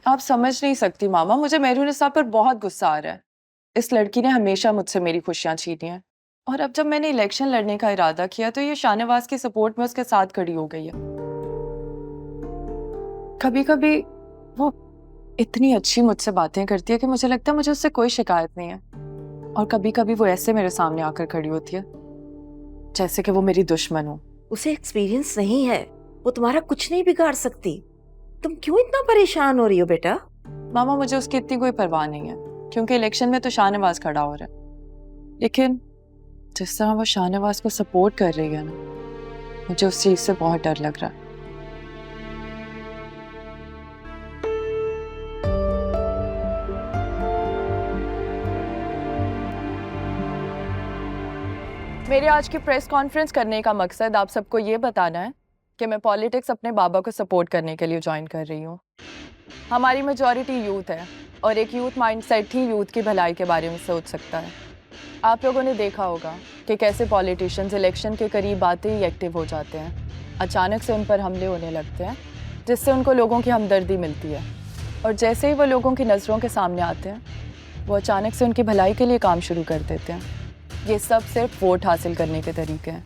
आप समझ नहीं सकती मामा, मुझे मेहरुनिसा पर बहुत गुस्सा आ रहा है। इस लड़की ने हमेशा मुझसे मेरी खुशियां छीनी हैं। और अब जब मैंने इलेक्शन लड़ने का इरादा किया तो ये शाहनवाज की सपोर्ट में उसके साथ खड़ी हो गई है। कभी कभी वो इतनी अच्छी मुझसे बातें करती है कि मुझे लगता है मुझे उससे कोई शिकायत नहीं है। और कभी कभी वो ऐसे मेरे सामने आकर खड़ी होती है जैसे कि वो मेरी दुश्मन हो। उसे एक्सपीरियंस नहीं है, वो तुम्हारा कुछ नहीं बिगाड़ सकती। तुम क्यों इतना परेशान हो रही हो बेटा? मामा मुझे उसकी इतनी कोई परवाह नहीं है, क्योंकि इलेक्शन में तो शाहनवाज खड़ा हो रहा है। लेकिन जिस तरह वो शाहनवाज को सपोर्ट कर रही है ना, मुझे उस चीज से बहुत डर लग रहा है। मेरे आज की प्रेस कॉन्फ्रेंस करने का मकसद आप सबको ये बताना है कि मैं पॉलिटिक्स अपने बाबा को सपोर्ट करने के लिए ज्वाइन कर रही हूँ। हमारी मेजॉरिटी यूथ है और एक यूथ माइंडसेट ही यूथ की भलाई के बारे में सोच सकता है। आप लोगों ने देखा होगा कि कैसे पॉलिटिशियंस इलेक्शन के करीब आते ही एक्टिव हो जाते हैं। अचानक से उन पर हमले होने लगते हैं जिससे उनको लोगों की हमदर्दी मिलती है, और जैसे ही वो लोगों की नज़रों के सामने आते हैं वो अचानक से उनकी भलाई के लिए काम शुरू कर देते हैं। ये सब सिर्फ वोट हासिल करने के तरीके हैं।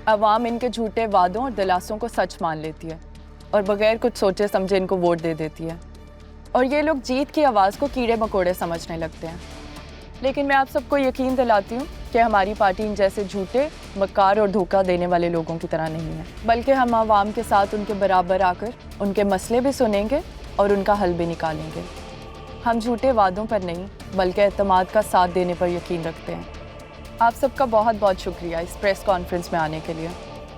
अवाम इनके झूठे वादों और दिलासों को सच मान लेती है और बगैर कुछ सोचे समझे इनको वोट दे देती है, और ये लोग जीत की आवाज़ को कीड़े मकोड़े समझने लगते हैं। लेकिन मैं आप सबको यकीन दिलाती हूँ कि हमारी पार्टी इन जैसे झूठे, मक्कार और धोखा देने वाले लोगों की तरह नहीं है, बल्कि हम आवाम के साथ उनके बराबर आकर उनके मसले भी सुनेंगे और उनका हल भी निकालेंगे। हम झूठे वादों पर नहीं बल्कि एतमाद का साथ देने पर यकीन रखते हैं। आप सबका बहुत बहुत शुक्रिया इस प्रेस कॉन्फ्रेंस में आने के लिए।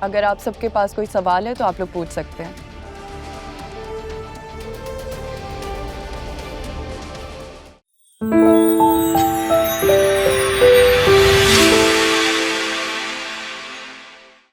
अगर आप सबके पास कोई सवाल है तो आप लोग पूछ सकते हैं।